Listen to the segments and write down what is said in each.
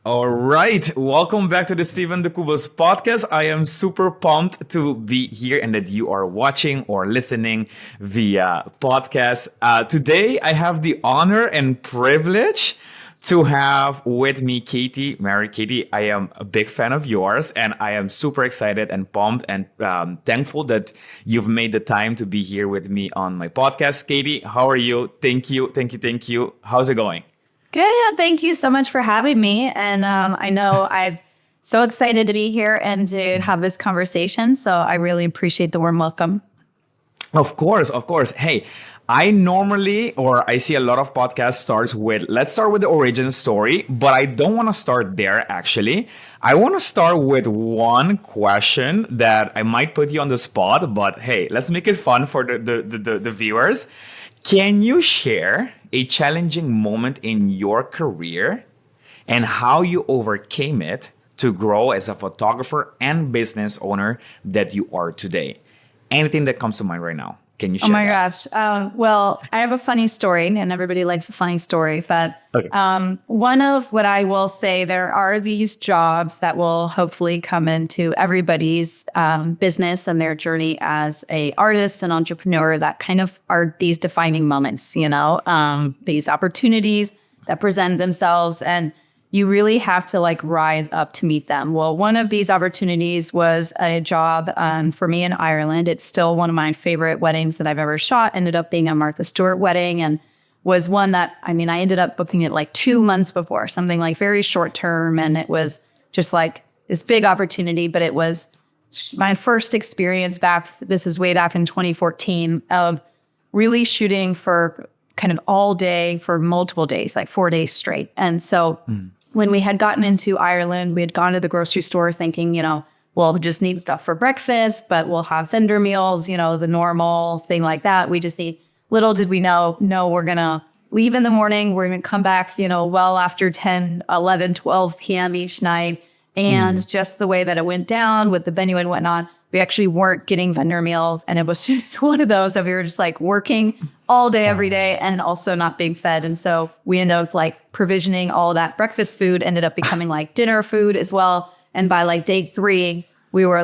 All right, welcome back to the Steven de Cuba's podcast. I am super pumped to be here and that you are watching or listening via podcast. Today, I have the honor and privilege to have with me Katie. Mary, Katie, I am a big fan of yours, and I am super excited and pumped and thankful that you've made the time to be here with me on my podcast. Katie, how are you? Thank you, thank you, thank you. How's it going? Good. Yeah, thank you so much for having me. And I know I'm so excited to be here and to have this conversation. So I really appreciate the warm welcome. Of course, of course. Hey, I normally or I see a lot of podcasts starts with let's start with the origin story, but I don't want to start there actually. I want to start with one question that I might put you on the spot, but hey, let's make it fun for the viewers. Can you share a challenging moment in your career and how you overcame it to grow as a photographer and business owner that you are today? Anything that comes to mind right now? Can you share Oh my that? gosh. Well, I have a funny story, and everybody likes a funny story. But Okay. one of what I will say, there are these jobs that will hopefully come into everybody's business and their journey as a artist and entrepreneur that kind of are these defining moments, these opportunities that present themselves. And you really have to rise up to meet them. Well, one of these opportunities was a job for me in Ireland. It's still one of my favorite weddings that I've ever shot. Ended up being a Martha Stewart wedding and was one that, I ended up booking it 2 months before, something very short term. And it was just this big opportunity, but it was my first experience back. This is way back in 2014 of really shooting for kind of all day for multiple days, 4 days straight. And so when we had gotten into Ireland, we had gone to the grocery store thinking, we'll just need stuff for breakfast, but we'll have vendor meals, the normal thing like that. We just need, little did we know, no, we're going to leave in the morning. We're going to come back, well after 10, 11, 12 p.m. each night. And just the way that it went down with the venue and whatnot, we actually weren't getting vendor meals. And it was just one of those that we were just working all day, every day, and also not being fed. And so we ended up provisioning all that breakfast food, ended up becoming dinner food as well. And by day 3, we were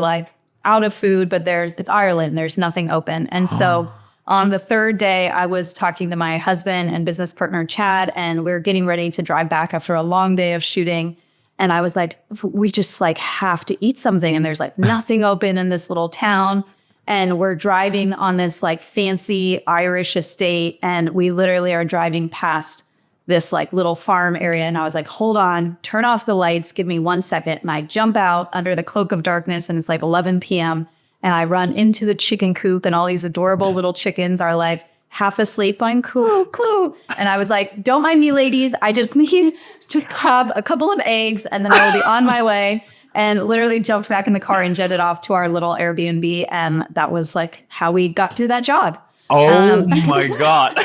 out of food, but it's Ireland, there's nothing open. And so on the third day, I was talking to my husband and business partner, Chad, and we were getting ready to drive back after a long day of shooting. And I was we just have to eat something. And there's nothing open in this little town. And we're driving on this fancy Irish estate. And we literally are driving past this little farm area. And I was hold on, turn off the lights, give me 1 second. And I jump out under the cloak of darkness and it's 11 p.m. And I run into the chicken coop and all these adorable little chickens are half asleep on coo. And I was don't mind me, ladies. I just need to have a couple of eggs and then I will be on my way. And literally jumped back in the car and jetted off to our little Airbnb. And that was how we got through that job. Oh my God.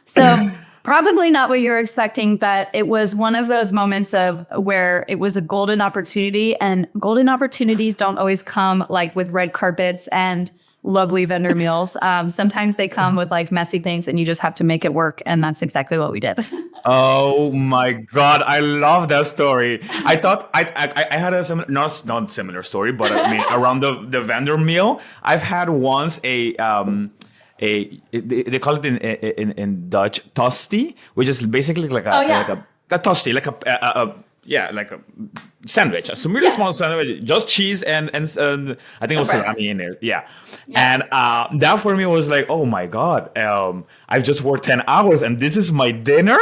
So probably not what you're expecting, but it was one of those moments of where it was a golden opportunity, and golden opportunities don't always come with red carpets and lovely vendor meals. Sometimes they come with messy things and you just have to make it work. And that's exactly what we did. Oh my God, I love that story. I thought I had a not similar story, but around the vendor meal, I've had once they call it in Dutch tosti, which is basically like a tosti, like a sandwich, a really small sandwich, just cheese and I think it was salami in it. Yeah. And that for me was oh my God, I've just worked 10 hours and this is my dinner.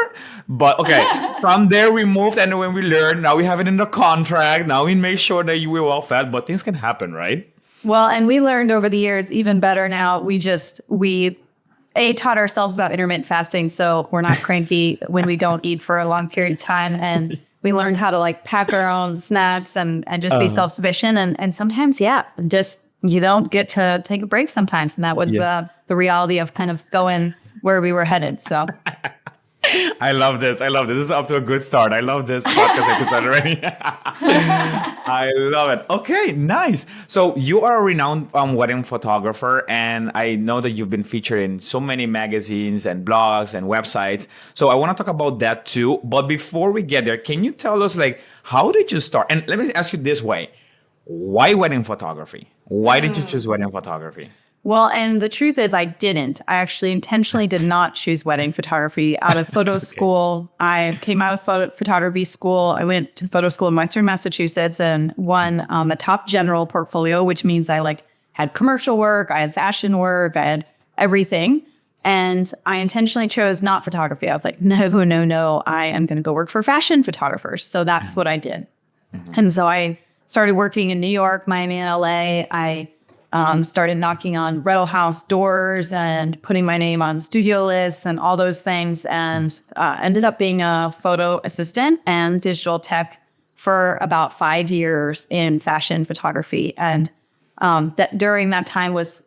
But okay, from there we moved, and when we learned, now we have it in the contract. Now we make sure that you were well fed, but things can happen, right? Well, and we learned over the years even better now. We taught ourselves about intermittent fasting, so we're not cranky when we don't eat for a long period of time. And we learned how to pack our own snacks and just be self-sufficient. And sometimes, just you don't get to take a break sometimes. And that was the reality of kind of going where we were headed. So I love this. I love this. This is up to a good start. I love this podcast episode already. I love it. Okay, nice. So you are a renowned wedding photographer, and I know that you've been featured in so many magazines and blogs and websites. So I want to talk about that too. But before we get there, can you tell us like how did you start? And let me ask you this way: why wedding photography? Why did you choose wedding photography? Well, and the truth is I didn't. I actually intentionally did not choose wedding photography out of photo school. I came out of photography school. I went to photo school in Western Massachusetts and won a top general portfolio, which means I like had commercial work, I had fashion work, I had everything. And I intentionally chose not photography. I was like, no, I am going to go work for fashion photographers. So that's what I did. And so I started working in New York, Miami, and LA. I started knocking on rental house doors and putting my name on studio lists and all those things, and ended up being a photo assistant and digital tech for about 5 years in fashion photography. And that during that time was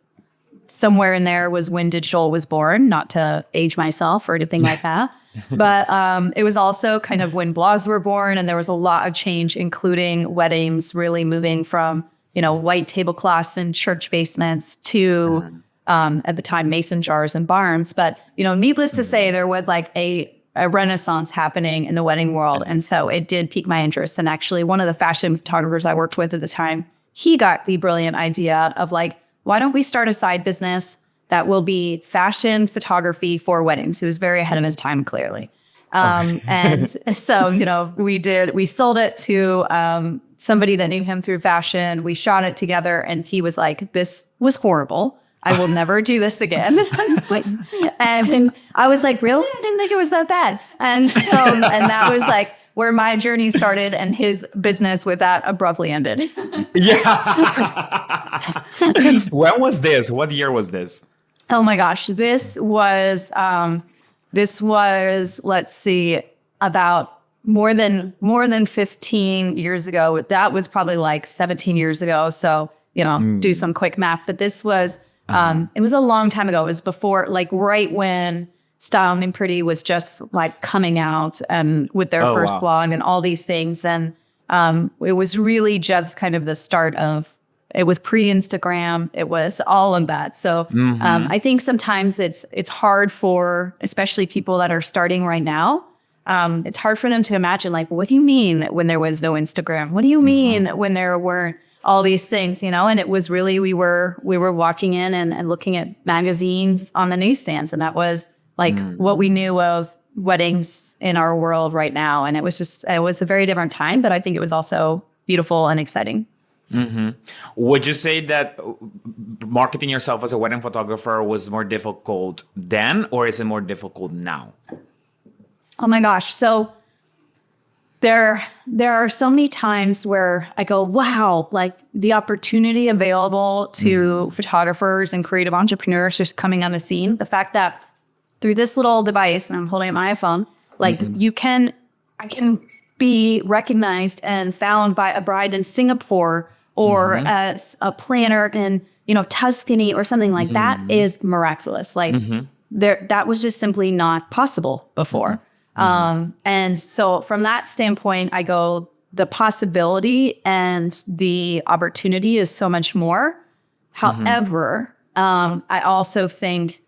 somewhere in there was when digital was born, not to age myself or anything like that. But it was also kind of when blogs were born, and there was a lot of change, including weddings really moving from white tablecloths in church basements to, at the time, mason jars and barns. But, needless to say, there was like a renaissance happening in the wedding world. And so it did pique my interest. And actually, one of the fashion photographers I worked with at the time, he got the brilliant idea of like, why don't we start a side business that will be fashion photography for weddings? He was very ahead of his time, clearly. And so, we sold it to somebody that knew him through fashion. We shot it together, and he was like, this was horrible. I will never do this again. And I was like, really? I didn't think it was that bad. And that was like where my journey started, and his business with that abruptly ended. Yeah. When was this? What year was this? Oh my gosh. This was, let's see, about more than 15 years ago. That was probably like 17 years ago. So, do some quick math. But this was, it was a long time ago. It was before, like right when Style and Pretty was just like coming out and with their first blog and all these things. And it was really just kind of the start of, it was pre-Instagram. It was all of that. So I think sometimes it's hard for, especially people that are starting right now, it's hard for them to imagine, like, what do you mean when there was no Instagram? What do you mean when there weren't all these things, And it was really, we were walking in and looking at magazines on the newsstands. And that was like what we knew was weddings in our world right now. And it was a very different time, but I think it was also beautiful and exciting. Mm-hmm. Would you say that marketing yourself as a wedding photographer was more difficult then, or is it more difficult now? Oh my gosh. So there are so many times where I go, wow, like the opportunity available to photographers and creative entrepreneurs just coming on the scene. The fact that through this little device, and I'm holding up my iPhone, like I can be recognized and found by a bride in Singapore or as a planner in, Tuscany or something like that is miraculous. Like that was just simply not possible before. And so from that standpoint, I go, the possibility and the opportunity is so much more. However, I also think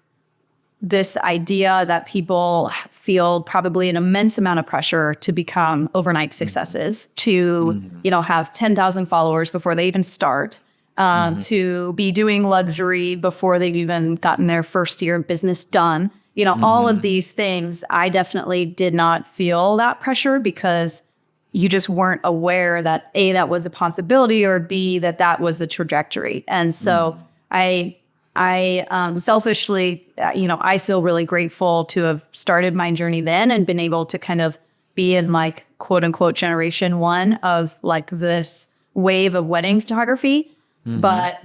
this idea that people feel probably an immense amount of pressure to become overnight successes, to, have 10,000 followers before they even start, to be doing luxury before they've even gotten their first year of business done. All of these things, I definitely did not feel that pressure because you just weren't aware that A, that was a possibility, or B, that was the trajectory. And so I selfishly, I feel really grateful to have started my journey then and been able to kind of be in like quote unquote generation one of like this wave of wedding photography. But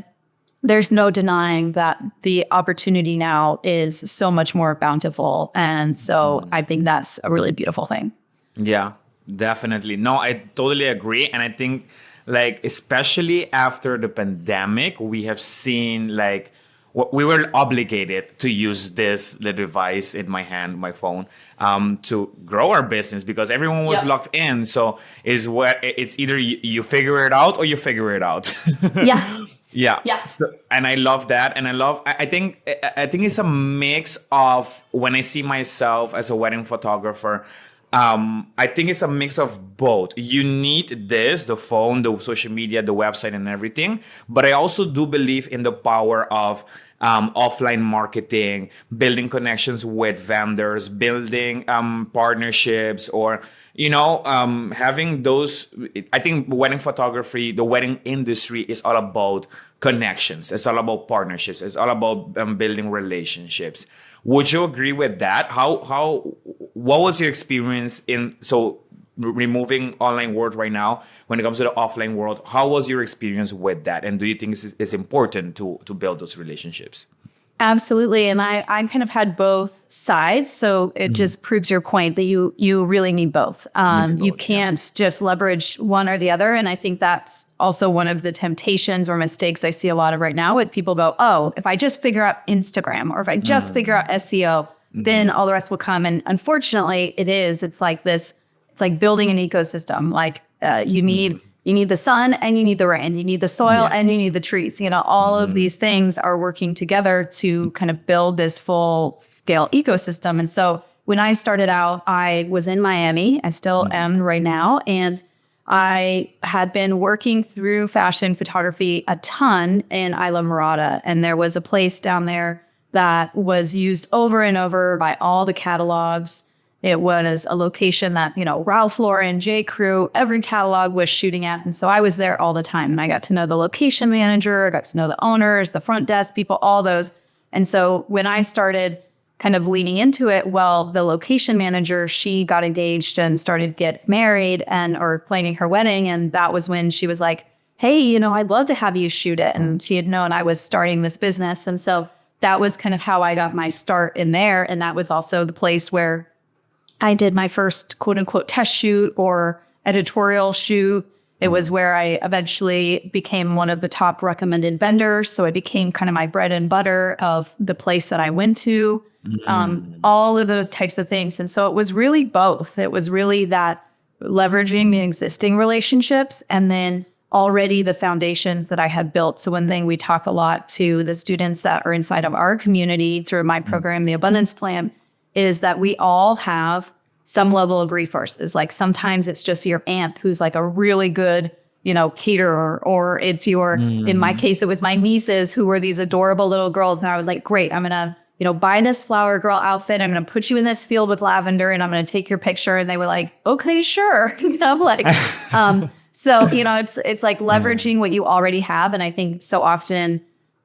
there's no denying that the opportunity now is so much more bountiful. And so I think that's a really beautiful thing. Yeah, definitely. No, I totally agree. And I think like, especially after the pandemic, we have seen like we were obligated to use the device in my hand, my phone, to grow our business because everyone was locked in. So it's either you figure it out or you figure it out. Yeah. Yeah. Yeah. So, and I love that. And I think it's a mix of when I see myself as a wedding photographer. I think it's a mix of both. You need this, the phone, the social media, the website, and everything. But I also do believe in the power of offline marketing, building connections with vendors, building partnerships, or having those. I think wedding photography, the wedding industry is all about connections. It's all about partnerships. It's all about building relationships. Would you agree with that? What was your experience removing online world right now when it comes to the offline world? How was your experience with that? And do you think it's important to build those relationships? Absolutely. And I kind of had both sides. So it just proves your point that you really need both. You can't just leverage one or the other. And I think that's also one of the temptations or mistakes I see a lot of right now is people go, oh, if I just figure out Instagram or if I just figure out SEO, then all the rest will come. And unfortunately, it's like this. It's like building an ecosystem. Like you need the sun and you need the rain. You need the soil and you need the trees. All of these things are working together to kind of build this full scale ecosystem. And so when I started out, I was in Miami. I still am right now. And I had been working through fashion photography a ton in Isla Morada. And there was a place down there that was used over and over by all the catalogs. It was a location that, Ralph Lauren, J. Crew, every catalog was shooting at. And so I was there all the time. And I got to know the location manager, I got to know the owners, the front desk people, all those. And so when I started kind of leaning into it, well, the location manager, she got engaged and started to get married or planning her wedding. And that was when she was like, hey, I'd love to have you shoot it. And she had known I was starting this business. And so that was kind of how I got my start in there. And that was also the place where I did my first quote unquote test shoot or editorial shoot. It was where I eventually became one of the top recommended vendors. So it became kind of my bread and butter of the place that I went to, all of those types of things. And so it was really both. It was really that leveraging the existing relationships and then already the foundations that I had built. So one thing we talk a lot to the students that are inside of our community through my program, the Abundance Plan, is that we all have some level of resources. Like sometimes it's just your aunt who's like a really good, caterer, or it's in my case, it was my nieces who were these adorable little girls. And I was like, great, I'm going to, buy this flower girl outfit. I'm going to put you in this field with lavender and I'm going to take your picture. And they were like, okay, sure. I'm like, so, it's like leveraging what you already have. And I think so often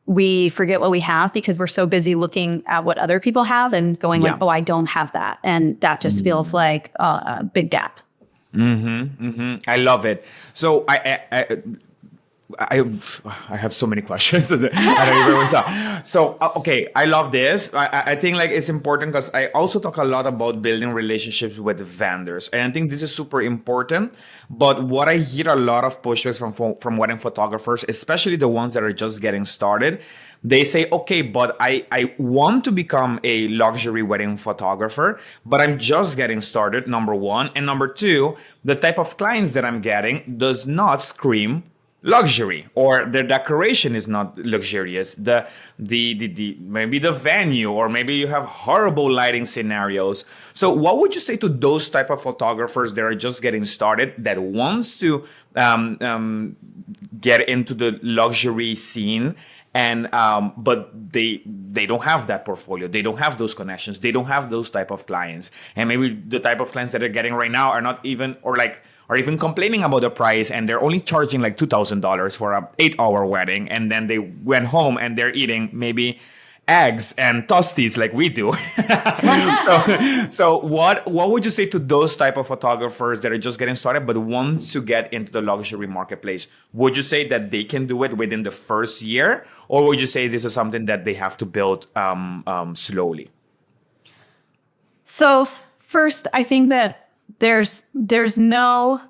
we forget what we have because we're so busy looking at what other people have and going like, oh, I don't have that. And that just feels like a big gap. I love it. So I have so many questions. I don't even know what's up. So, okay, I love this. I think like it's important because I also talk a lot about building relationships with vendors. And I think this is super important. But what I hear a lot of pushbacks from wedding photographers, especially the ones that are just getting started, they say, okay, but I want to become a luxury wedding photographer, but I'm just getting started, number one. And number two, the type of clients that I'm getting does not scream luxury, or the decoration is not luxurious. The maybe the venue, or maybe you have horrible lighting scenarios. So what would you say to those type of photographers that are just getting started that wants to get into the luxury scene, and but they don't have that portfolio, they don't have those connections, they don't have those type of clients, and maybe the type of clients that they're getting right now are not even, or even complaining about the price, and they're only charging like $2,000 for a 8-hour wedding, and then they went home and they're eating maybe eggs and toasties like we do. so what would you say to those type of photographers that are just getting started but want to get into the luxury marketplace? Would you say that they can do it within the first year, or would you say this is something that they have to build slowly? So first, I think that there's no,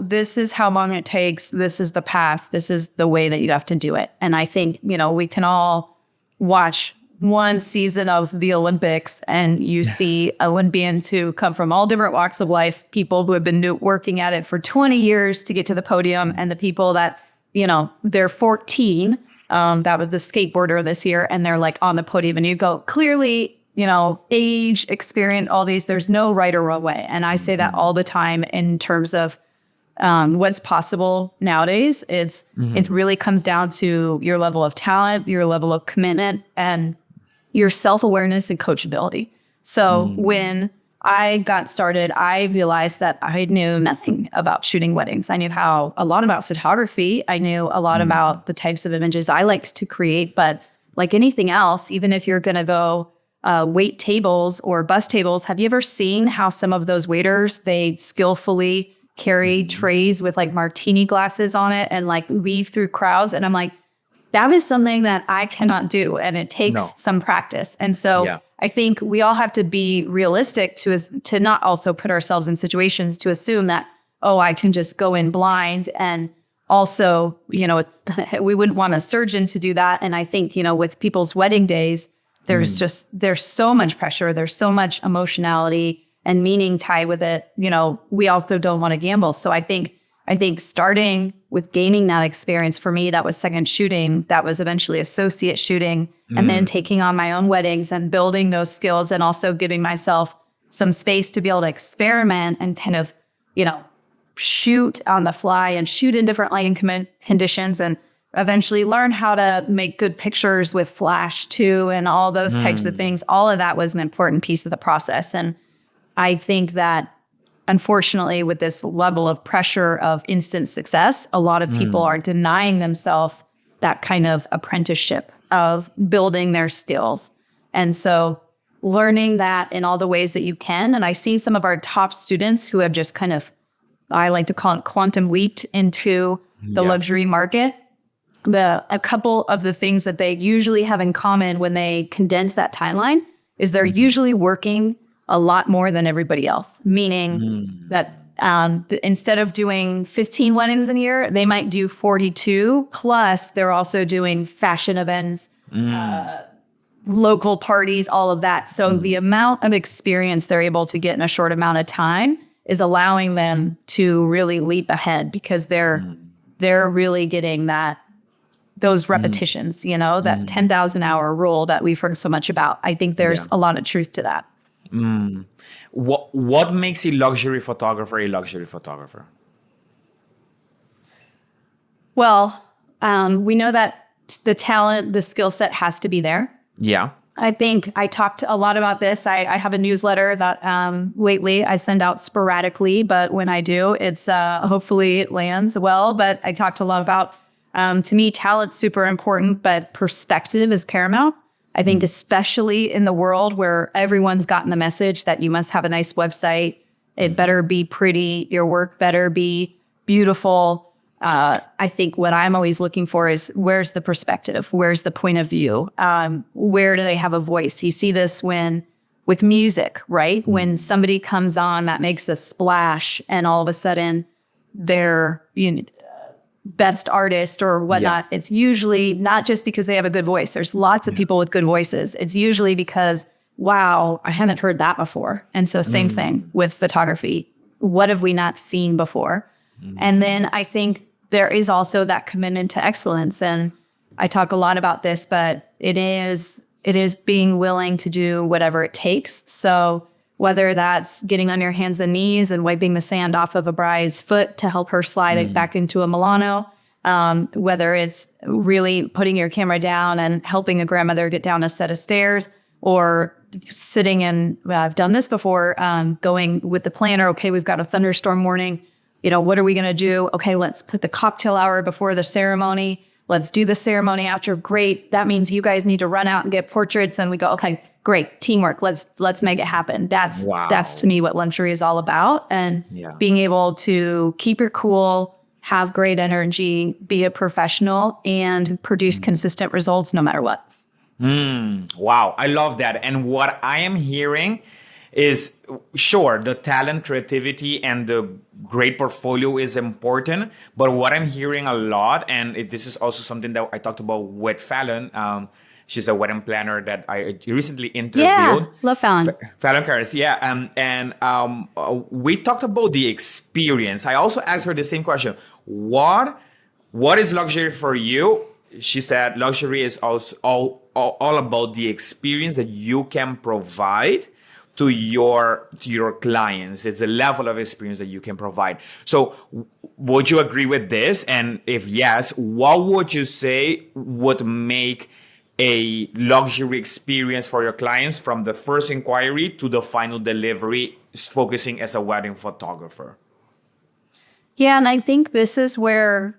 this is how long it takes, this is the path, this is the way that you have to do it. And I think, we can all watch one season of the Olympics and you see Olympians who come from all different walks of life, people who have been working at it for 20 years to get to the podium, and the people that's, they're 14. That was the skateboarder this year, and they're like on the podium, and you go, clearly, age, experience, all these, there's no right or wrong way. And I say that all the time in terms of what's possible nowadays. It really comes down to your level of talent, your level of commitment, and your self-awareness and coachability. So when I got started, I realized that I knew nothing about shooting weddings. I knew a lot about photography. I knew a lot about the types of images I liked to create. But like anything else, even if you're going to go wait tables or bus tables, have you ever seen how some of those waiters, they skillfully carry trays with like martini glasses on it and like weave through crowds? And I'm like, that is something that I cannot do. And it takes some practice. And so I think we all have to be realistic to not also put ourselves in situations to assume that, I can just go in blind. And also, we wouldn't want a surgeon to do that. And I think, with people's wedding days, there's so much pressure. There's so much emotionality and meaning tied with it. We also don't want to gamble. So I think starting with gaining that experience, for me, that was second shooting, that was eventually associate shooting, and then taking on my own weddings and building those skills, and also giving myself some space to be able to experiment and kind of, shoot on the fly and shoot in different lighting conditions, and eventually learn how to make good pictures with flash too, and all those types of things. All of that was an important piece of the process. And I think that, unfortunately, with this level of pressure of instant success, a lot of people are denying themselves that kind of apprenticeship of building their skills. And so learning that in all the ways that you can. And I see some of our top students who have just kind of, I like to call it quantum leaped into the luxury market. A couple of the things that they usually have in common when they condense that timeline is they're usually working a lot more than everybody else, meaning that instead of doing 15 weddings in a year, they might do 42. Plus, they're also doing fashion events, local parties, all of that. So the amount of experience they're able to get in a short amount of time is allowing them to really leap ahead, because they're really getting those repetitions, that 10,000 hour rule that we've heard so much about. I think there's a lot of truth to that. What makes a luxury photographer a luxury photographer? Well, we know that the talent, the skill set has to be there. Yeah. I think I talked a lot about this. I have a newsletter that lately I send out sporadically, but when I do, it's hopefully it lands well. But I talked a lot about, to me, talent's super important, but perspective is paramount. I think especially in the world where everyone's gotten the message that you must have a nice website, it better be pretty, your work better be beautiful. I think what I'm always looking for is, where's the perspective? Where's the point of view? Where do they have a voice? You see this with music, right? When somebody comes on that makes a splash and all of a sudden they're best artist or whatnot, it's usually not just because they have a good voice. There's lots of people with good voices. It's usually because, wow, I haven't heard that before. And so same thing with photography. What have we not seen before? And then I think there is also that commitment to excellence. And I talk a lot about this, but it is being willing to do whatever it takes. So whether that's getting on your hands and knees and wiping the sand off of a bride's foot to help her slide it back into a Milano, whether it's really putting your camera down and helping a grandmother get down a set of stairs, or sitting in, I've done this before, going with the planner, okay, we've got a thunderstorm warning. What are we going to do? Okay, let's put the cocktail hour before the ceremony. Let's do the ceremony after. Great. That means you guys need to run out and get portraits. And we go, okay, great. Teamwork. Let's make it happen. That's to me what luxury is all about. And being able to keep your cool, have great energy, be a professional, and produce consistent results no matter what. Wow. I love that. And what I am hearing is, sure, the talent, creativity, and the great portfolio is important. But what I'm hearing a lot, and this is also something that I talked about with Fallon, She's a wedding planner that I recently Yeah, interviewed. love Fallon. Fallon Karis, yeah. We talked about the experience. I also asked her the same question. What is luxury for you? She said luxury is also all about the experience that you can provide to your clients. It's the level of experience that you can provide. So would you agree with this? And if yes, what would you say would make a luxury experience for your clients from the first inquiry to the final delivery, focusing as a wedding photographer? Yeah, and I think this is where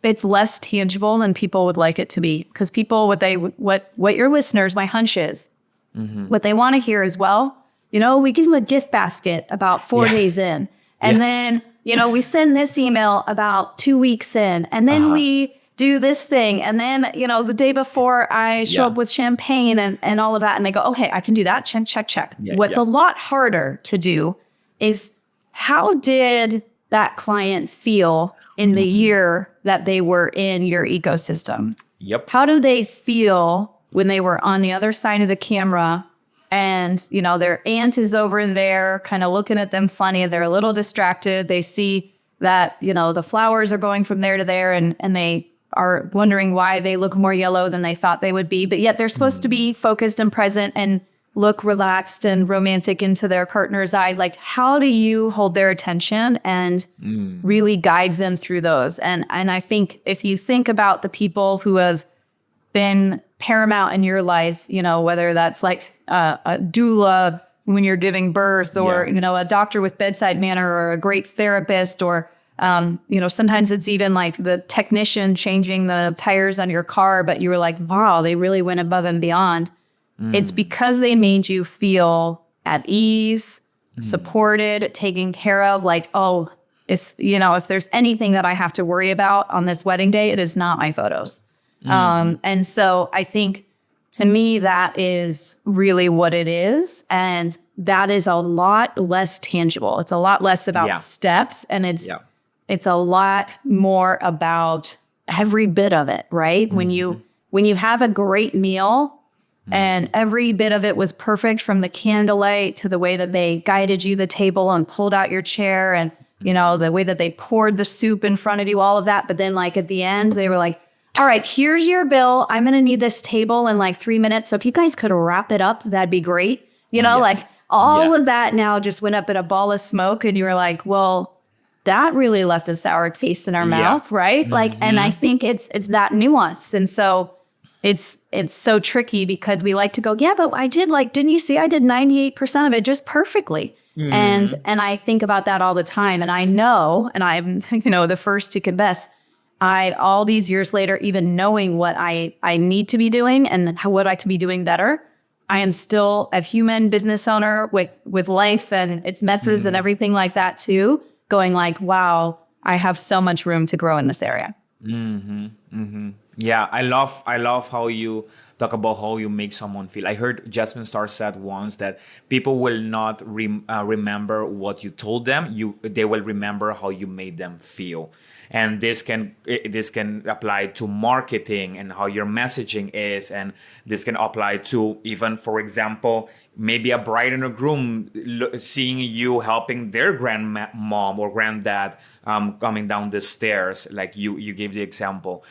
it's less tangible than people would like it to be. Because people, what your listeners, my hunch is, what they want to hear is, well, we give them a gift basket about 4 days in. And then, we send this email about 2 weeks in. And then we do this thing. And then, the day before I show up with champagne and all of that. And they go, okay, I can do that. Check, check, check. What's a lot harder to do is, how did that client feel in the year that they were in your ecosystem? Yep. How do they feel when they were on the other side of the camera and, their aunt is over there kind of looking at them funny. They're a little distracted. They see that, the flowers are going from there to there and they are wondering why they look more yellow than they thought they would be. But yet they're supposed to be focused and present and look relaxed and romantic into their partner's eyes. Like, how do you hold their attention and really guide them through those? And I think if you think about the people who have been paramount in your life, whether that's like a doula when you're giving birth or, a doctor with bedside manner or a great therapist or, sometimes it's even like the technician changing the tires on your car, but you were like, wow, they really went above and beyond. It's because they made you feel at ease, supported, taken care of. Like, oh, if there's anything that I have to worry about on this wedding day, it is not my photos. And so I think to me, that is really what it is. And that is a lot less tangible. It's a lot less about steps. And it's a lot more about every bit of it, right? When you have a great meal, and every bit of it was perfect, from the candlelight to the way that they guided you to the table and pulled out your chair and, the way that they poured the soup in front of you, all of that. But then like at the end, they were like, all right, here's your bill. I'm going to need this table in like 3 minutes. So if you guys could wrap it up, that'd be great. Like all of that now just went up in a ball of smoke. And you were like, well, that really left a sour taste in our mouth, right? Like, and I think it's that nuance. And so it's so tricky because we like to go, yeah, but didn't you see I did 98% of it just perfectly? And I think about that all the time. And I know, and I'm, the first to confess, all these years later, even knowing what I need to be doing and what I can be doing better, I am still a human business owner with life and its messes and everything like that too, going like, wow, I have so much room to grow in this area. Yeah, I love how you talk about how you make someone feel. I heard Jasmine Star said once that people will not remember what you told them. They will remember how you made them feel. And this can apply to marketing and how your messaging is, and this can apply to even, for example, maybe a bride and a groom seeing you helping their grandmom or granddad coming down the stairs, like you gave the example.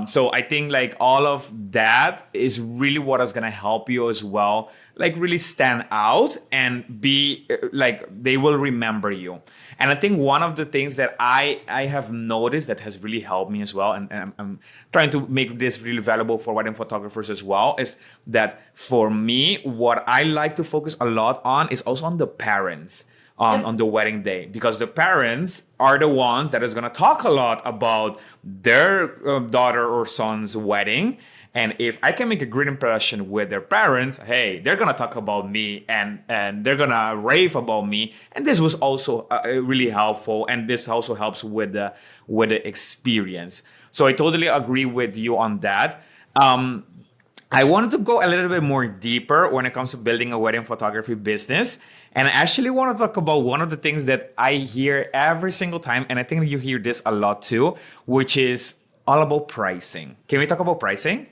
So I think like all of that is really what is gonna help you as well, like really stand out and be like they will remember you. And I think one of the things that I have noticed that has really helped me as well, and I'm trying to make this really valuable for wedding photographers as well, is that for me, what I like to focus a lot on is also on the parents on the wedding day, because the parents are the ones that is going to talk a lot about their daughter or son's wedding. And if I can make a great impression with their parents, hey, they're going to talk about me and they're going to rave about me. And this was also really helpful. And this also helps with the experience. So I totally agree with you on that. I wanted to go a little bit more deeper when it comes to building a wedding photography business. And I actually want to talk about one of the things that I hear every single time. And I think you hear this a lot too, which is all about pricing. Can we talk about pricing?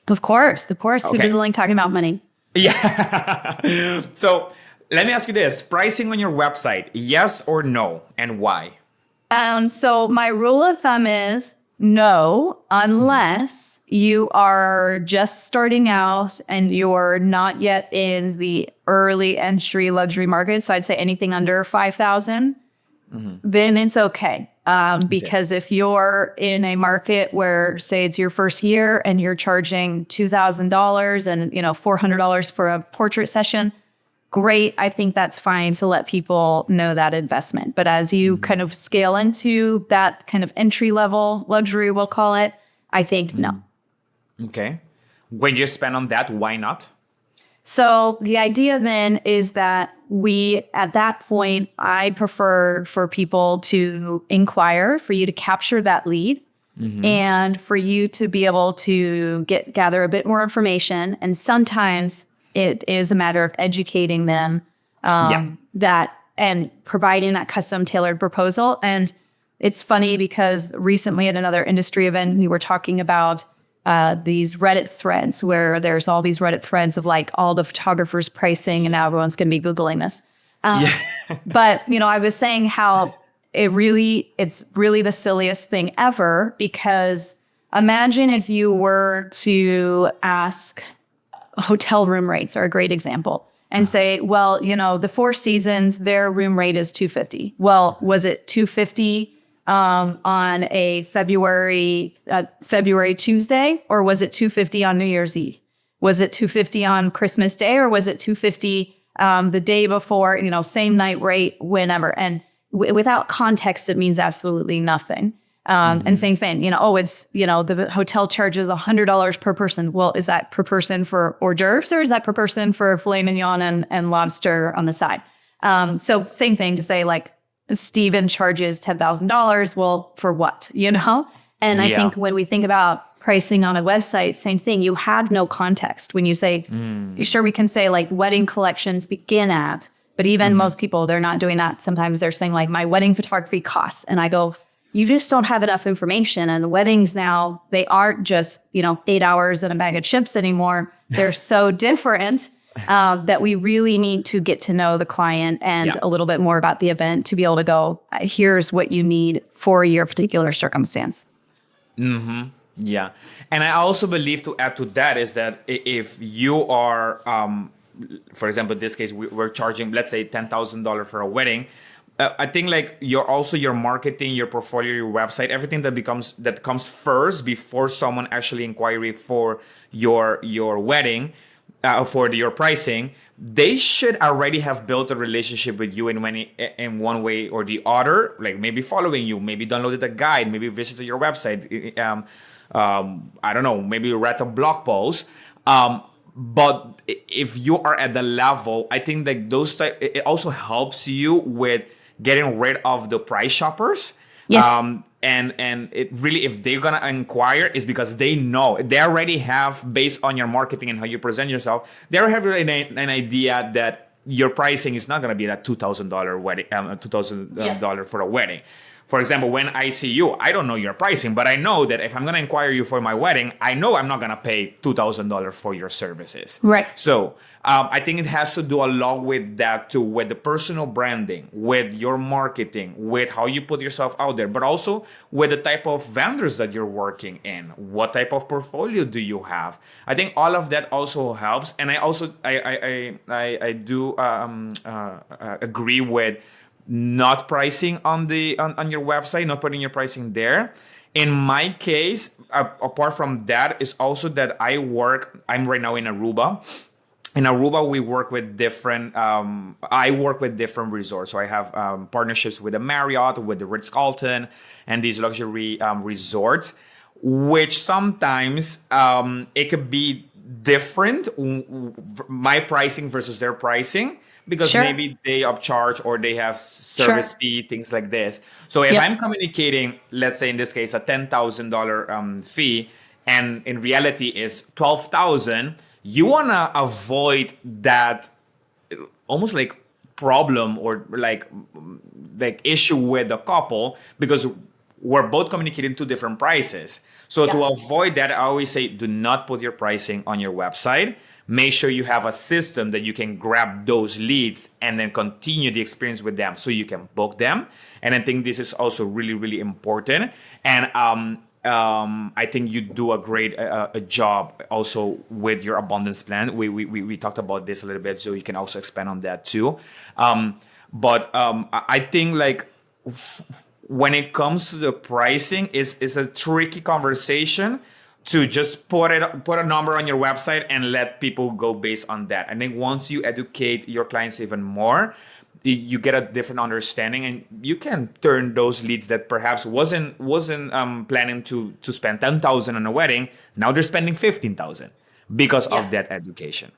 Of course. Of course. Who Okay. doesn't like talking about money? Yeah. So let me ask you this: pricing on your website, yes or no, and why? So my rule of thumb is no, unless you are just starting out and you're not yet in the early entry luxury market. So I'd say anything under 5,000, then it's okay. Because if you're in a market where, say, it's your first year and you're charging $2,000 and $400 for a portrait session, great. I think that's fine to let people know that investment. But as you kind of scale into that kind of entry level luxury, we'll call it, I think no. Okay. When you spend on that, why not? So the idea then is that at that point, I prefer for people to inquire, for you to capture that lead, and for you to be able to gather a bit more information. And sometimes it is a matter of educating them that and providing that custom tailored proposal. And it's funny because recently at another industry event, we were talking about these Reddit threads where there's all these Reddit threads of like all the photographers pricing, and now everyone's going to be Googling this. But, I was saying how it's really the silliest thing ever, because imagine if you were to ask hotel room rates are a great example and say, well, the Four Seasons, their room rate is $250. Well, was it $250 on a February Tuesday, or was it $250 on New Year's Eve? Was it $250 on Christmas Day, or was it $250 the day before? Same night rate, whenever. And without context, it means absolutely nothing. And same thing, it's, the hotel charges $100 per person. Well, is that per person for hors d'oeuvres, or is that per person for filet mignon and lobster on the side? So same thing to say, like, Steven charges $10,000. Well, for what, And I think when we think about pricing on a website, same thing, you have no context. When you say, sure, we can say like wedding collections begin at, but even most people, they're not doing that. Sometimes they're saying like my wedding photography costs. And I go, you just don't have enough information. And the weddings now, they aren't just, 8 hours and a bag of chips anymore. They're so different that we really need to get to know the client and a little bit more about the event to be able to go, here's what you need for your particular circumstance. Yeah. And I also believe, to add to that, is that if you are, for example, in this case, we're charging, let's say, $10,000 for a wedding. I think like your marketing, your portfolio, your website, everything that comes first before someone actually inquiry for your wedding, for your pricing, they should already have built a relationship with you in one way or the other, like maybe following you, maybe downloaded a guide, maybe visited your website. I don't know, maybe read a blog post. But if you are at the level, I think that it also helps you with getting rid of the price shoppers. Yes. And it really, if they're gonna inquire, is because they know, they already have, based on your marketing and how you present yourself, they already have an idea that your pricing is not gonna be that $2,000 wedding, $2,000 for a wedding. For example, when I see you, I don't know your pricing, but I know that if I'm going to inquire you for my wedding, I know I'm not going to pay $2,000 for your services. Right. So I think it has to do a lot with that too, with the personal branding, with your marketing, with how you put yourself out there, but also with the type of vendors that you're working in. What type of portfolio do you have? I think all of that also helps. And I also, I do agree with not pricing on your website, not putting your pricing there. In my case, apart from that, is also that I'm right now in Aruba. In Aruba, we work with different, I work with different resorts. So I have partnerships with the Marriott, with the Ritz-Carlton, and these luxury resorts, which sometimes it could be different, my pricing versus their pricing. Because maybe they upcharge or they have service fee, things like this. So if I'm communicating, let's say in this case, a $10,000 fee, and in reality is $12,000, you want to avoid that almost like problem or like issue with the couple, because we're both communicating two different prices. So to avoid that, I always say, do not put your pricing on your website. Make sure you have a system that you can grab those leads and then continue the experience with them so you can book them. And I think this is also really, really important. And I think you do a great a job also with your abundance plan. We talked about this a little bit, so you can also expand on that too. I think like when it comes to the pricing, is a tricky conversation to just put a number on your website and let people go based on that. I think once you educate your clients even more, you get a different understanding, and you can turn those leads that perhaps wasn't planning to spend 10,000 on a wedding. Now they're spending 15,000 because of that education.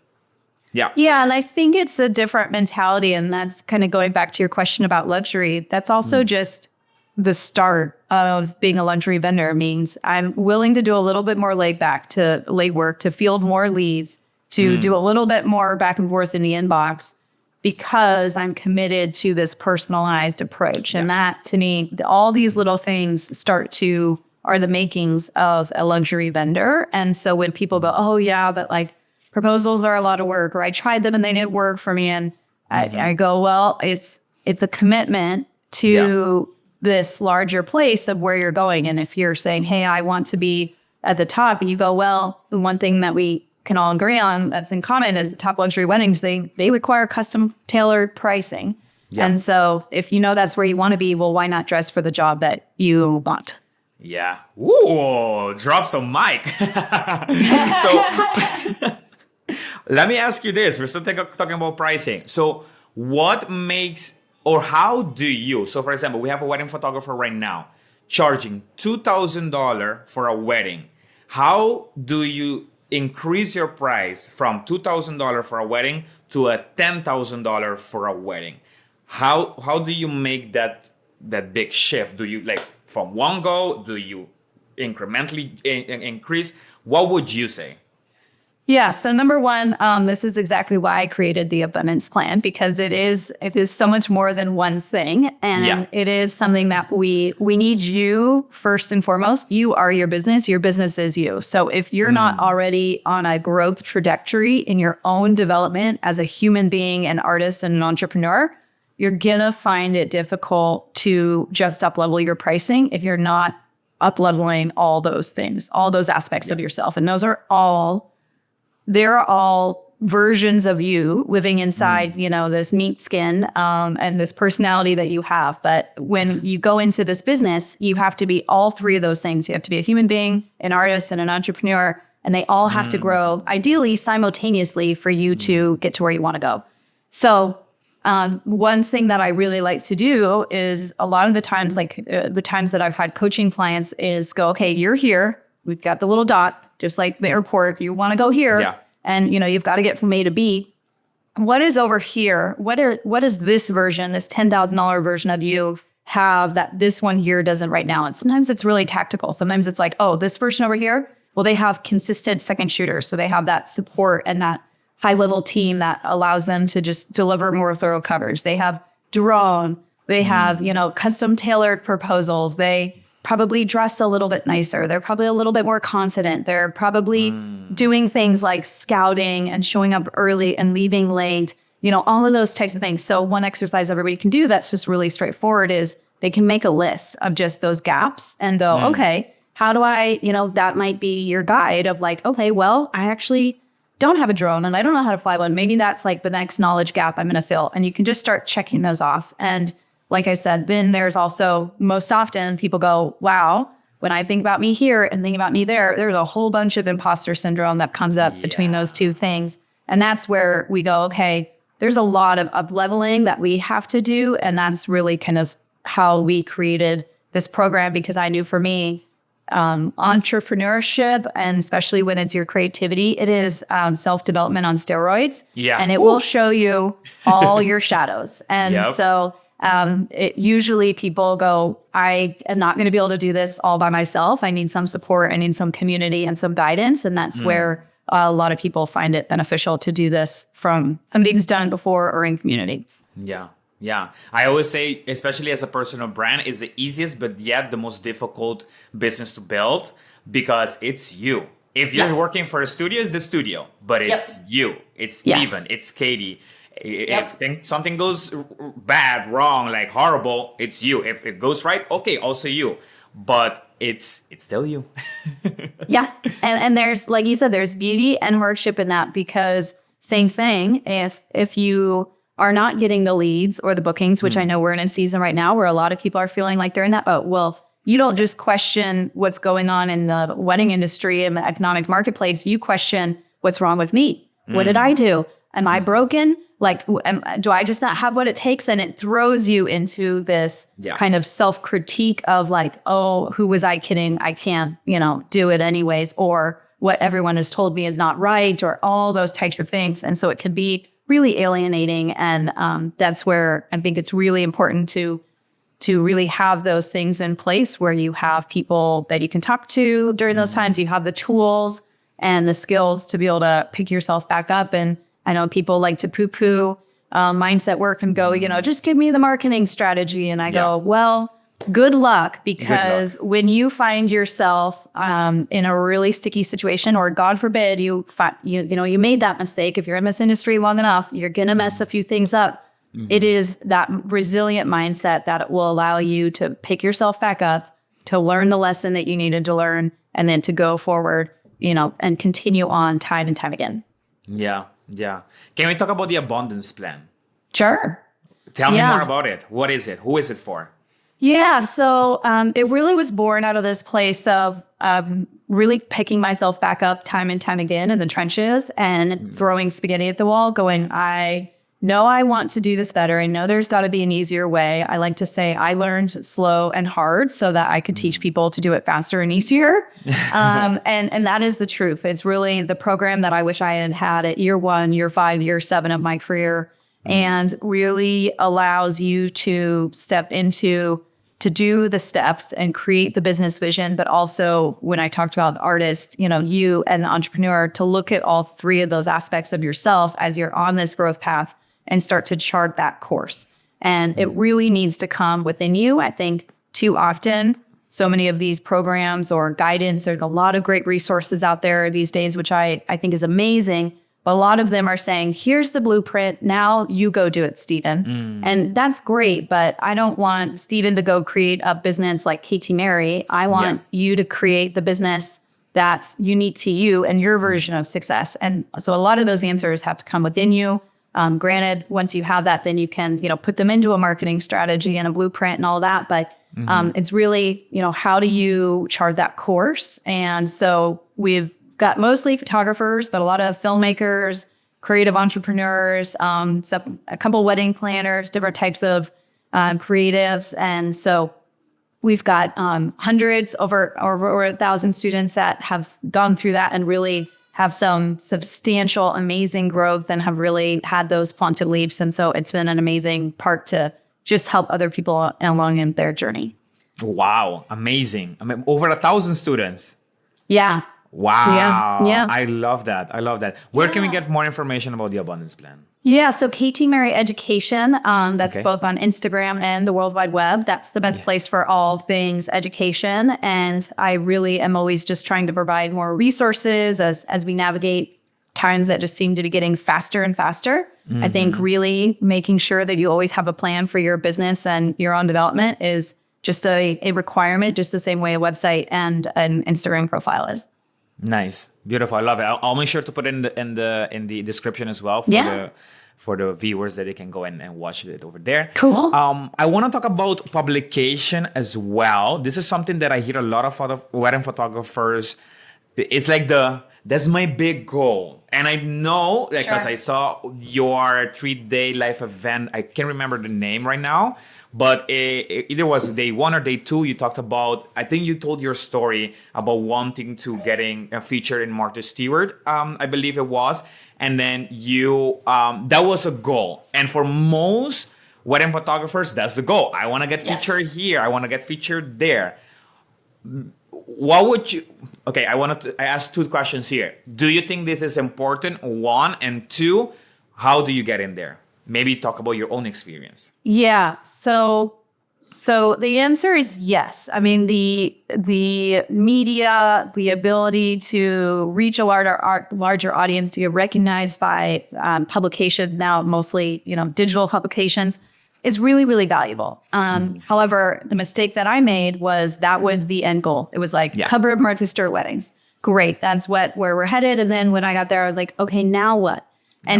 Yeah. Yeah. And I think it's a different mentality. And that's kind of going back to your question about luxury. That's also just the start of being a luxury vendor. Means I'm willing to do a little bit more laid work, to field more leads, to do a little bit more back and forth in the inbox, because I'm committed to this personalized approach. And that, to me, all these little things are the makings of a luxury vendor. And so when people go, oh yeah, but like proposals are a lot of work, or I tried them and they didn't work for me. And I go, well, it's a commitment to this larger place of where you're going. And if you're saying, hey, I want to be at the top, and you go, well, the one thing that we can all agree on that's in common is top luxury weddings, they require custom tailored pricing. And so if you know that's where you want to be, well, why not dress for the job that you want? Yeah. Ooh, drop some mic. So let me ask you this. We're still talking about pricing. So what makes, or how do you, so for example, we have a wedding photographer right now charging $2,000 for a wedding. How do you increase your price from $2,000 for a wedding to a $10,000 for a wedding? How do you make that big shift? Do you like from one go? Do you incrementally increase? What would you say? Yeah. So number one, this is exactly why I created the abundance plan, because it is so much more than one thing. And it is something that we need you first and foremost. You are your business. Your business is you. So if you're not already on a growth trajectory in your own development as a human being, an artist, and an entrepreneur, you're going to find it difficult to just up-level your pricing if you're not up-leveling all those things, all those aspects of yourself. And they're all versions of you living inside, this meat skin and this personality that you have. But when you go into this business, you have to be all three of those things. You have to be a human being, an artist, and an entrepreneur. And they all have to grow, ideally simultaneously, for you to get to where you want to go. So one thing that I really like to do is a lot of the times, the times that I've had coaching clients, is go, okay, you're here. We've got the little dot. Just like the airport, you want to go here, and you've got to get from A to B. What is over here? What is this version, this $10,000 version of you have that this one here doesn't right now? And sometimes it's really tactical. Sometimes it's like, oh, this version over here, well, they have consistent second shooters, so they have that support and that high level team that allows them to just deliver more thorough coverage. They have drone. They have custom tailored proposals. They probably dress a little bit nicer. They're probably a little bit more confident. They're probably doing things like scouting and showing up early and leaving late, all of those types of things. So one exercise everybody can do that's just really straightforward is they can make a list of just those gaps and go, okay, how do I, that might be your guide of like, okay, well, I actually don't have a drone and I don't know how to fly one. Maybe that's like the next knowledge gap I'm going to fill. And you can just start checking those off. And like I said, then there's also, most often people go, wow, when I think about me here and think about me there's a whole bunch of imposter syndrome that comes up between those two things. And that's where we go, okay, there's a lot of up-leveling that we have to do. And that's really kind of how we created this program, because I knew for me, entrepreneurship, and especially when it's your creativity, it is self-development on steroids. Yeah. And it will show you all your shadows. And so it usually people go, I am not going to be able to do this all by myself. I need some support. I need some community and some guidance. And that's where a lot of people find it beneficial to do this from somebody who's done it before or in community. Yeah. Yeah. I always say, especially as a personal brand, is the easiest, but yet the most difficult business to build because it's you. If you're Yeah. working for a studio, it's the studio, but it's Yep. you. It's Steven. Yes. It's Katie. If Yep. something goes bad, wrong, like horrible, it's you. If it goes right, okay, also you. But it's still you. Yeah. And there's, like you said, there's beauty and hardship in that, because same thing is if you are not getting the leads or the bookings, which I know we're in a season right now where a lot of people are feeling like they're in that boat. Well, you don't just question what's going on in the wedding industry and the economic marketplace. You question what's wrong with me. What did I do? Am I broken? Like, do I just not have what it takes? And it throws you into this kind of self-critique of like, oh, who was I kidding? I can't, do it anyways. Or what everyone has told me is not right, or all those types of things. And so it can be really alienating. And that's where I think it's really important to really have those things in place where you have people that you can talk to during those times. You have the tools and the skills to be able to pick yourself back up. And I know people like to poo-poo mindset work and go, just give me the marketing strategy. And I go, well, good luck, because when you find yourself in a really sticky situation, or God forbid you made that mistake, if you're in this industry long enough, you're going to mess a few things up. It is that resilient mindset that will allow you to pick yourself back up, to learn the lesson that you needed to learn, and then to go forward, and continue on time and time again. Yeah. Yeah. Can we talk about the abundance plan? Sure. Tell me more about it. What is it? Who is it for? Yeah. So it really was born out of this place of really picking myself back up time and time again in the trenches and throwing spaghetti at the wall, going, I know I want to do this better. I know there's got to be an easier way. I like to say I learned slow and hard so that I could teach people to do it faster and easier. And that is the truth. It's really the program that I wish I had had at year 1, year 5, year 7 of my career, and really allows you to step into to do the steps and create the business vision. But also when I talked about the artist, you and the entrepreneur, to look at all 3 of those aspects of yourself as you're on this growth path and start to chart that course. And it really needs to come within you. I think too often, so many of these programs or guidance, there's a lot of great resources out there these days, which I think is amazing. But a lot of them are saying, here's the blueprint. Now you go do it, Steven. And that's great. But I don't want Steven to go create a business like Katie Mary. I want you to create the business that's unique to you and your version of success. And so a lot of those answers have to come within you. Granted, once you have that, then you can, put them into a marketing strategy and a blueprint and all that. But it's really, how do you chart that course? And so we've got mostly photographers, but a lot of filmmakers, creative entrepreneurs, a couple wedding planners, different types of creatives. And so we've got hundreds, over 1,000 students that have gone through that and really have some substantial, amazing growth and have really had those quantum leaps. And so it's been an amazing part to just help other people along in their journey. Wow. Amazing. I mean, over 1,000 students. Yeah. Wow. Yeah. I love that. Where can we get more information about the abundance plan? Yeah. So Katie Mary Education, that's both on Instagram and the World Wide Web. That's the best place for all things education. And I really am always just trying to provide more resources as we navigate times that just seem to be getting faster and faster. I think really making sure that you always have a plan for your business and your own development is just a requirement, just the same way a website and an Instagram profile is. Nice, beautiful. I love it. I'll make sure to put in the description as well for the viewers that they can go and watch it over there. Cool. I want to talk about publication as well. This is something that I hear a lot of wedding photographers. It's like that's my big goal, and I know because I saw your 3-day live event. I can't remember the name right now. But either was day 1 or day 2, you talked about, I think you told your story about wanting to getting featured in Martha Stewart, I believe it was. And then you, that was a goal. And for most wedding photographers, that's the goal. I want to get featured here. I want to get featured there. What would you, okay, I asked 2 questions here. Do you think this is important? 1, and 2, how do you get in there? maybe talk about your own experience. Yeah. So the answer is yes. I mean, the media, the ability to reach a larger audience, to get recognized by publications now, mostly digital publications, is really, really valuable. However, the mistake that I made was that was the end goal. It was like cover of Martha Stewart weddings. Great, that's where we're headed. And then when I got there, I was like, okay, now what?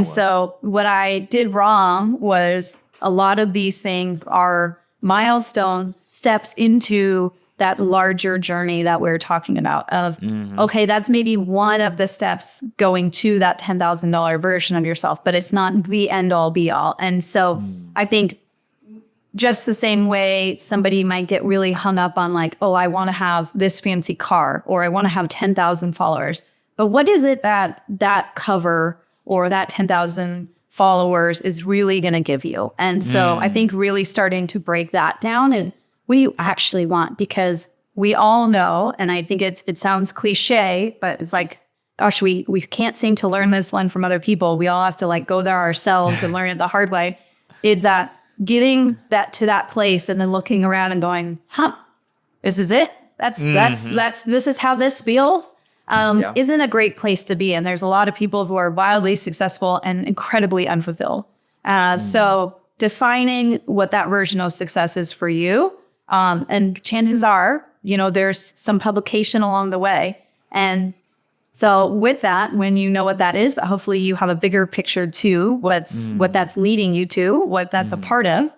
So what I did wrong was a lot of these things are milestones, steps into that larger journey that we're talking about of, okay, that's maybe one of the steps going to that $10,000 version of yourself, but it's not the end all be all. And so I think just the same way somebody might get really hung up on like, oh, I want to have this fancy car, or I want to have 10,000 followers. But what is it that cover or that 10,000 followers is really going to give you? And so I think really starting to break that down is, what do you actually want? Because we all know, and I think it sounds cliche, but it's like, gosh, we can't seem to learn this one from other people. We all have to like go there ourselves and learn it the hard way. Is that getting that to that place and then looking around and going, this is it? This is how this feels? Isn't a great place to be. And there's a lot of people who are wildly successful and incredibly unfulfilled. So defining what that version of success is for you. And chances are, there's some publication along the way. And so with that, when you know what that is, hopefully you have a bigger picture too, what that's leading you to, what that's a part of.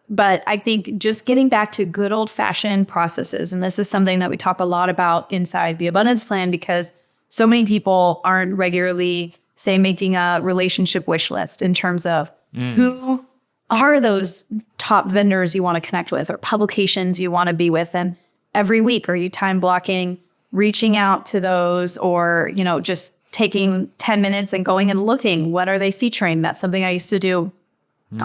But I think just getting back to good old fashioned processes. And this is something that we talk a lot about inside the Abundance Plan, because so many people aren't regularly, say, making a relationship wish list in terms of who are those top vendors you want to connect with or publications you want to be with. And every week, are you time blocking, reaching out to those, or, just taking 10 minutes and going and looking, what are they featuring? That's something I used to do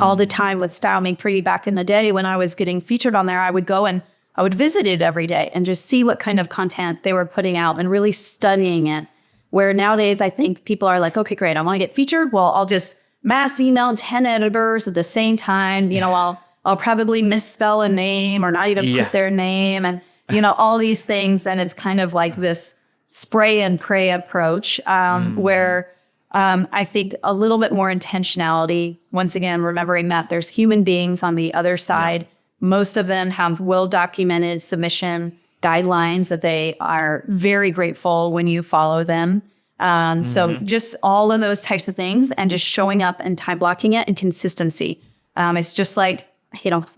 all the time with Style Make Pretty back in the day. When I was getting featured on there, I would go and I would visit it every day and just see what kind of content they were putting out and really studying it. Where nowadays, I think people are like, okay, great, I want to get featured. Well, I'll just mass email 10 editors at the same time. I'll probably misspell a name or not even put their name, and all these things. And it's kind of like this spray and pray approach where I think a little bit more intentionality. Once again, remembering that there's human beings on the other side. Most of them have well-documented submission guidelines that they are very grateful when you follow them. So just all of those types of things, and just showing up and time blocking it, and consistency. It's just like,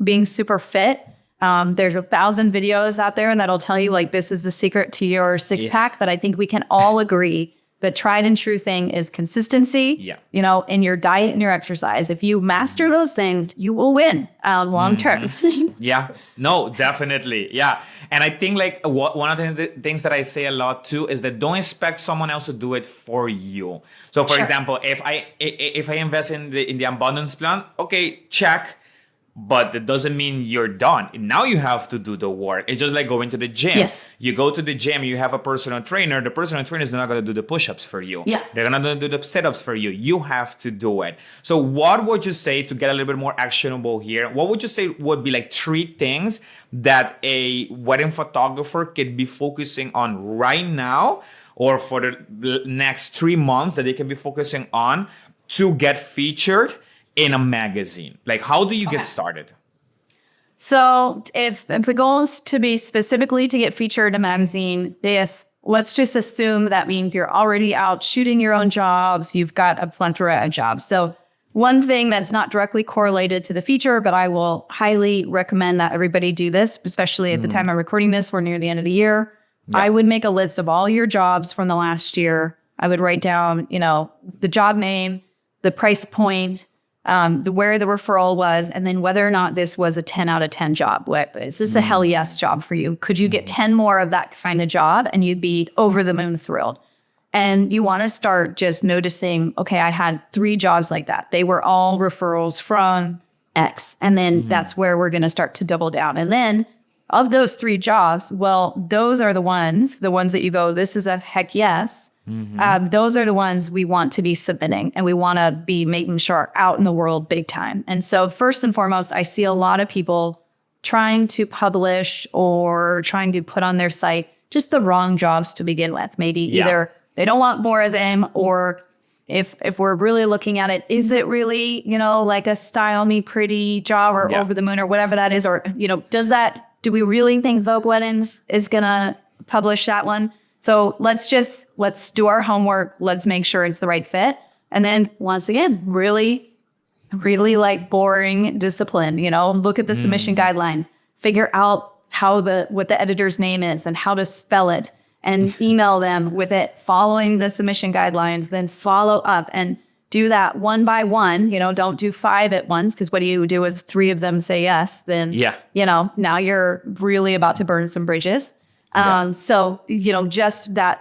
being super fit. There's 1,000 videos out there and that'll tell you like, this is the secret to your six pack. But I think we can all agree the tried and true thing is consistency, in your diet and your exercise. If you master those things, you will win long term. No, definitely. Yeah. And I think like one of the things that I say a lot too is that don't expect someone else to do it for you. So for example, if I invest in the abundance plan, okay, check. But that doesn't mean you're done. Now you have to do the work. It's just like going to the gym. Yes. You go to the gym, you have a personal trainer. The personal trainer is not going to do the push-ups for you. Yeah. They're going to do the sit-ups for you. You have to do it. So what would you say, to get a little bit more actionable here, what would you say would be like 3 things that a wedding photographer could be focusing on right now, or for the next 3 months that they can be focusing on to get featured in a magazine? Like, how do you get started? So if the goal is to be specifically to get featured in a magazine, let's just assume that means you're already out shooting your own jobs. You've got a plethora of jobs. So one thing that's not directly correlated to the feature, but I will highly recommend that everybody do this, especially at the time I'm recording this, we're near the end of the year. I would make a list of all your jobs from the last year. I would write down, the job name, the price point, where the referral was, and then whether or not this was a 10 out of 10 job. Is this a hell yes job for you? Could you get 10 more of that kind of job and you'd be over the moon thrilled? And you want to start just noticing, okay, I had 3 jobs like that. They were all referrals from X. And then that's where we're going to start to double down. And then of those 3 jobs, well, those are the ones that you go, this is a heck yes. Those are the ones we want to be submitting, and we want to be making sure are out in the world big time. And so first and foremost, I see a lot of people trying to publish or trying to put on their site just the wrong jobs to begin with. Maybe either they don't want more of them, or if we're really looking at it, is it really, like a style me pretty job or over the moon or whatever that is? Or, do we really think Vogue Weddings is going to publish that one? So let's do our homework. Let's make sure it's the right fit. And then once again, really like boring discipline, look at the submission guidelines, figure out what the editor's name is and how to spell it, and email them with it, following the submission guidelines, then follow up and do that one by one. Don't do 5 at once, because what do you do is 3 of them say yes, then, now you're really about to burn some bridges. So, just that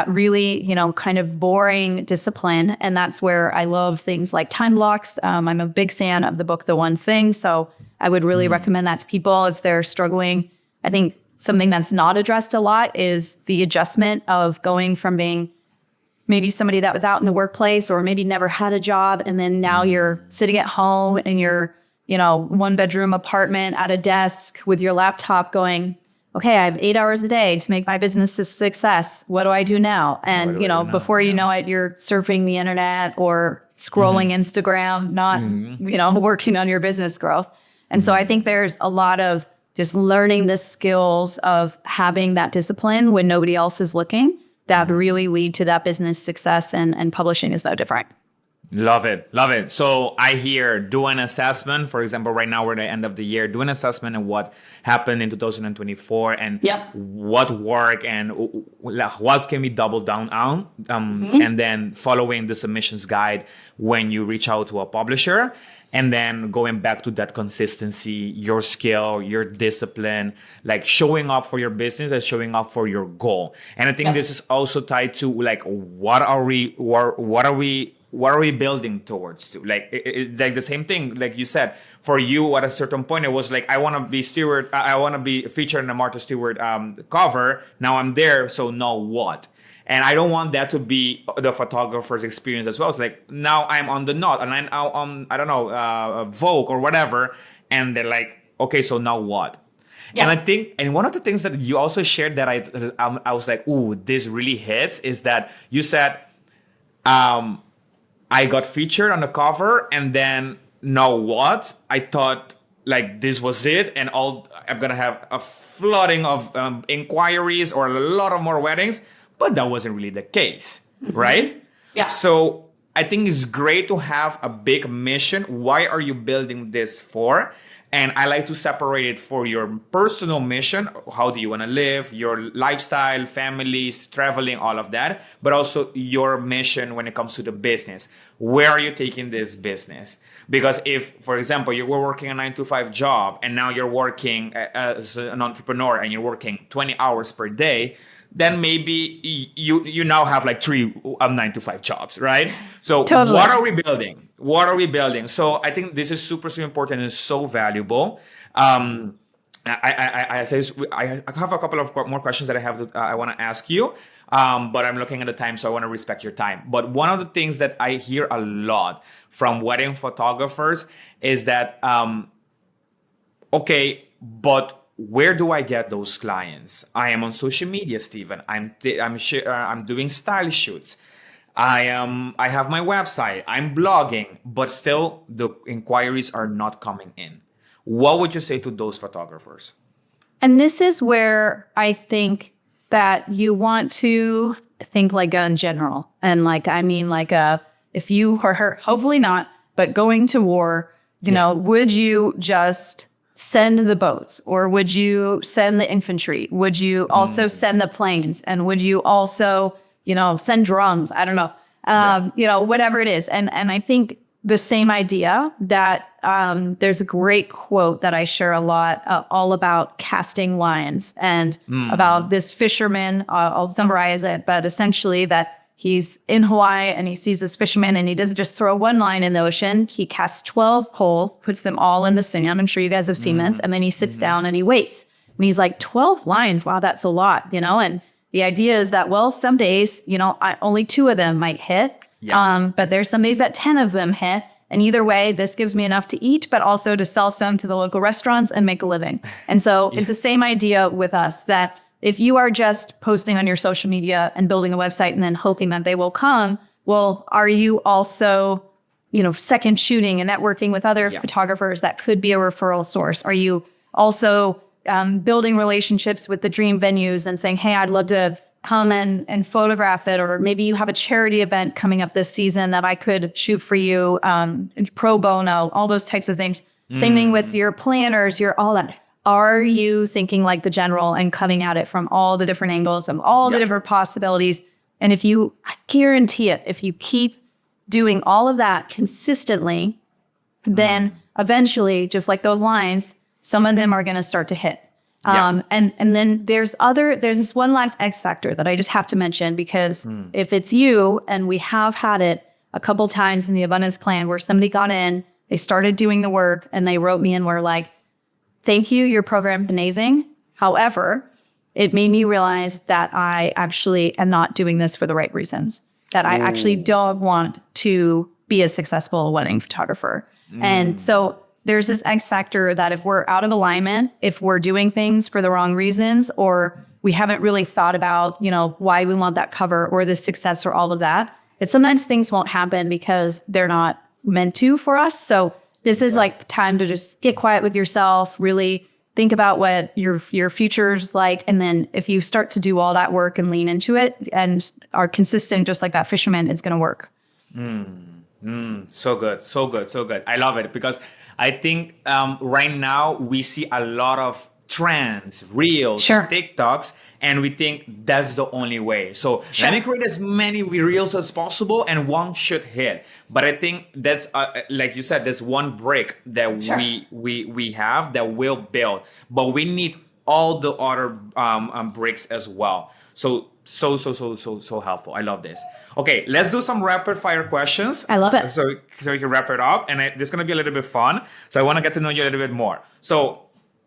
really, kind of boring discipline. And that's where I love things like time blocks. I'm a big fan of the book, The One Thing. So I would really recommend that to people if they're struggling. I think something that's not addressed a lot is the adjustment of going from being maybe somebody that was out in the workplace or maybe never had a job. And then now you're sitting at home in your, 1-bedroom apartment at a desk with your laptop going, okay, I have 8 hours a day to make my business a success. What do I do now? And, before you know it, you're surfing the internet or scrolling Instagram, not, working on your business growth. And so I think there's a lot of just learning the skills of having that discipline when nobody else is looking that really lead to that business success, and publishing is no different. Love it. Love it. So I hear do an assessment. For example, right now we're at the end of the year. Do an assessment of what happened in 2024 and what worked and what can we double down on. And then following the submissions guide when you reach out to a publisher. And then going back to that consistency, your skill, your discipline, like showing up for your business and showing up for your goal. And I think this is also tied to like, what are we building towards to? Like, it's like the same thing, like you said, for you at a certain point, it was like, I want to be steward. I want to be featured in the Martha Stewart cover. Now I'm there. So now what? And I don't want that to be the photographer's experience as well. It's like, now I'm on the knot and I'm on, I don't know, Vogue or whatever. And they're like, okay, so now what? Yeah. And I think, and one of the things that you also shared that I was like, ooh, this really hits, is that you said, I got featured on the cover, and then now what? I thought like this was it, and I'm gonna have a flooding of inquiries or a lot of more weddings, but that wasn't really the case, right? Yeah. So I think it's great to have a big mission. Why are you building this for? And I like to separate it for your personal mission. How do you want to live, your lifestyle, families, traveling, all of that. But also your mission when it comes to the business. Where are you taking this business? Because if, for example, you were working a 9-to-5 job and now you're working as an entrepreneur and you're working 20 hours per day, then maybe you now have like 3 9-to-5 jobs, right? So totally. What are we building? What are we building? So I think this is super, super important and so valuable. I have a couple of more questions that I want to ask you, but I'm looking at the time, so I want to respect your time. But one of the things that I hear a lot from wedding photographers is that, okay, but where do I get those clients? I am on social media, Steven. I'm doing style shoots. I have my website. I'm blogging, but still the inquiries are not coming in. What would you say to those photographers? And this is where I think that you want to think like in general. And if you are hurt, hopefully not, but going to war, would you just send the boats, or would you send the infantry? Would you also send the planes? And would you also, send drones? I don't know, whatever it is. And I think the same idea that there's a great quote that I share a lot, all about casting lines and about this fisherman. I'll summarize it, but essentially that he's in Hawaii and he sees this fisherman and he doesn't just throw one line in the ocean. He casts 12 poles, puts them all in the sand. I'm sure you guys have seen this. And then he sits down and he waits. And he's like, 12 lines. Wow, that's a lot, And the idea is that, well, some days, only 2 of them might hit. Yeah. But there's some days that 10 of them hit. And either way, this gives me enough to eat, but also to sell some to the local restaurants and make a living. And so it's the same idea with us, that if you are just posting on your social media and building a website and then hoping that they will come, well, are you also, second shooting and networking with other photographers that could be a referral source? Are you also building relationships with the dream venues and saying, hey, I'd love to come and photograph it, or maybe you have a charity event coming up this season that I could shoot for you, pro bono, all those types of things. Same thing with your planners, your all that. Are you thinking like the general and coming at it from all the different angles and all the different possibilities? And I guarantee it, if you keep doing all of that consistently, then eventually, just like those lines, some of them are going to start to hit. And then there's this one last X factor that I just have to mention, because if it's you, and we have had it a couple times in the abundance plan where somebody got in, they started doing the work and they wrote me and were like, thank you, your program's amazing. However, it made me realize that I actually am not doing this for the right reasons, that I actually don't want to be a successful wedding photographer. And so there's this X factor that if we're out of alignment, if we're doing things for the wrong reasons, or we haven't really thought about, why we want that cover or the success or all of that, sometimes things won't happen because they're not meant to for us. So this is like time to just get quiet with yourself, really think about what your future's like. And then if you start to do all that work and lean into it and are consistent, just like that fisherman, it's going to work. So good. So good. So good. I love it, because I think right now we see a lot of trends, reels, TikToks, and we think that's the only way. So let me create as many reels as possible and one should hit. But I think that's, like you said, there's one brick that we have that will build, but we need all the other bricks as well. So helpful. I love this. Okay, let's do some rapid fire questions. I love it. So we can wrap it up, and this is gonna be a little bit fun. So I want to get to know you a little bit more. So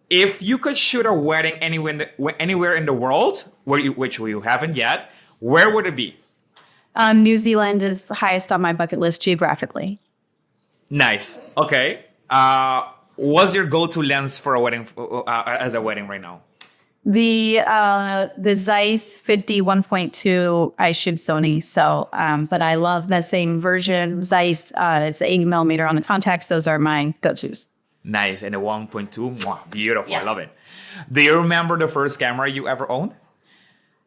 if you could shoot a wedding anywhere in the world, which you haven't yet, where would it be? New Zealand is highest on my bucket list geographically. Nice. Okay. What's your go-to lens for a wedding, as a wedding right now? The Zeiss 50 1.2, I shoot Sony. So, but I love the same version. Zeiss, it's 80 millimeter on the contacts. Those are my go-tos. Nice. And the 1.2, beautiful. I love it. Do you remember the first camera you ever owned?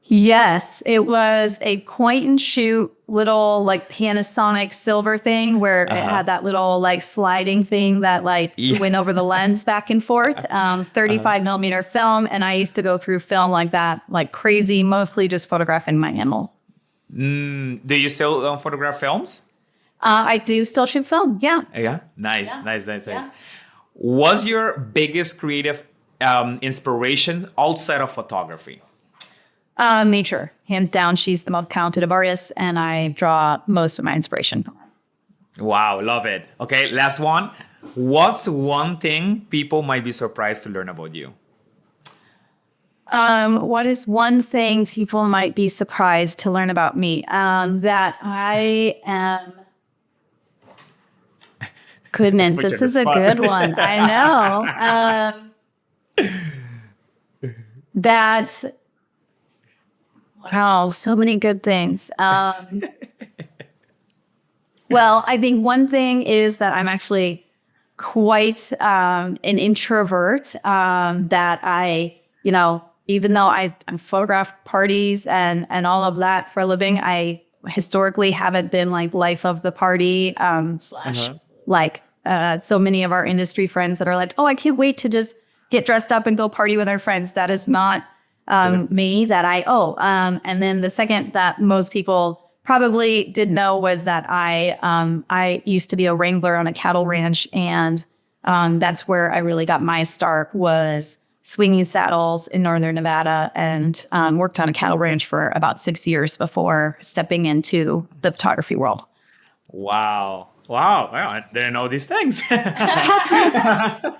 Yes, it was a point and shoot little like Panasonic silver thing where it had that little like sliding thing that went over the lens back and forth. 35 millimeter film. And I used to go through film like that, like crazy, mostly just photographing my animals. Do you still photograph films? I do still shoot film. Yeah. Yeah. Nice. What's your biggest creative inspiration outside of photography? Nature, hands down. She's the most talented of artists, and I draw most of my inspiration from her. Wow, love it. Okay, last one. What's one thing people might be surprised to learn about you? What is one thing people might be surprised to learn about me? That I am... Goodness, this is a good one. I know. That... Wow, so many good things. Well, I think one thing is that I'm actually quite an introvert, that I, even though I photograph parties and all of that for a living, I historically haven't been like life of the party slash like so many of our industry friends that are like, oh, I can't wait to just get dressed up and go party with our friends. That is not me, that and then the second that most people probably didn't know was that I used to be a wrangler on a cattle ranch, and that's where I really got my start, was swinging saddles in northern Nevada, and worked on a cattle ranch for about 6 years before stepping into the photography world. Wow. Wow, I didn't know these things. So if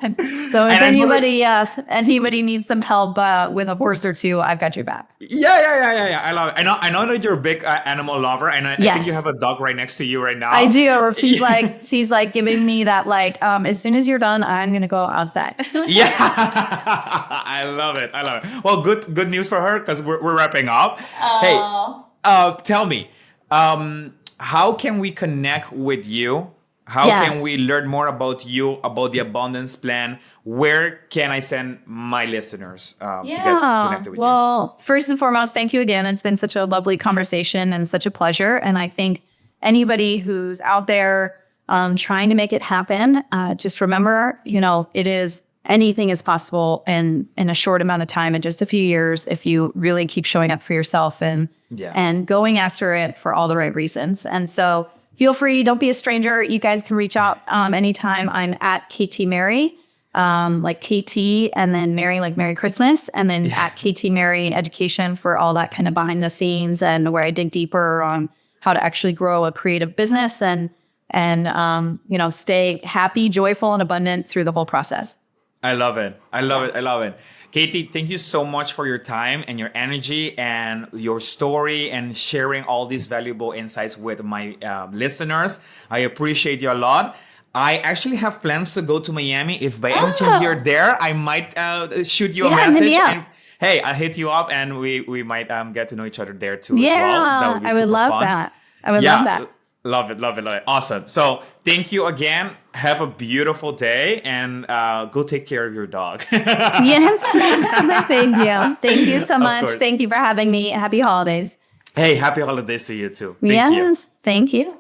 And I know that, anybody needs some help with a horse or two, I've got your back. yeah. I love it. I know that you're a big animal lover, and I think you have Yes, a dog right next to you right I now. do. Or if she's like giving me that like, as soon as you're done, I'm gonna go outside. Yeah, I love it. I love it. Well, good news for her because we're wrapping up. Hey, Oh. tell me, how can we connect with you? How can we Yes. learn more about you, about the abundance plan? Where can I send my listeners to get Yeah. connected with you? Well, first and foremost, thank you again. It's been such a lovely conversation and such a pleasure. And I think anybody who's out there trying to make it happen, just remember, it is anything is possible in a short amount of time, in just a few years, if you really keep showing up for yourself Yeah. and going after it for all the right reasons. And so feel free, don't be a stranger. You guys can reach out anytime. I'm at KT Mary, like KT, and then Mary, like Merry Christmas, and then at KT Mary Education for all that kind of behind the scenes and where I dig deeper on how to actually grow a creative business and stay happy, joyful, and abundant through the whole process. I love it. I love it. I love it. Katie, thank you so much for your time and your energy and your story and sharing all these valuable insights with my listeners. I appreciate you a lot. I actually have plans to go to Miami. If by any chance you're there, I might shoot you a Yeah, hit message. me up. And hey, I'll hit you up and we might get to know each other there too as Yeah, well. That would be I would super love fun. that. I would love that. Love it, love it, love it. Awesome. So thank you again. Have a beautiful day and go take care of your dog. Yes. Thank you. Thank you so much. course. Thank you for having me. Happy holidays. Hey, happy holidays to you too. Thank you. Yes. Thank you.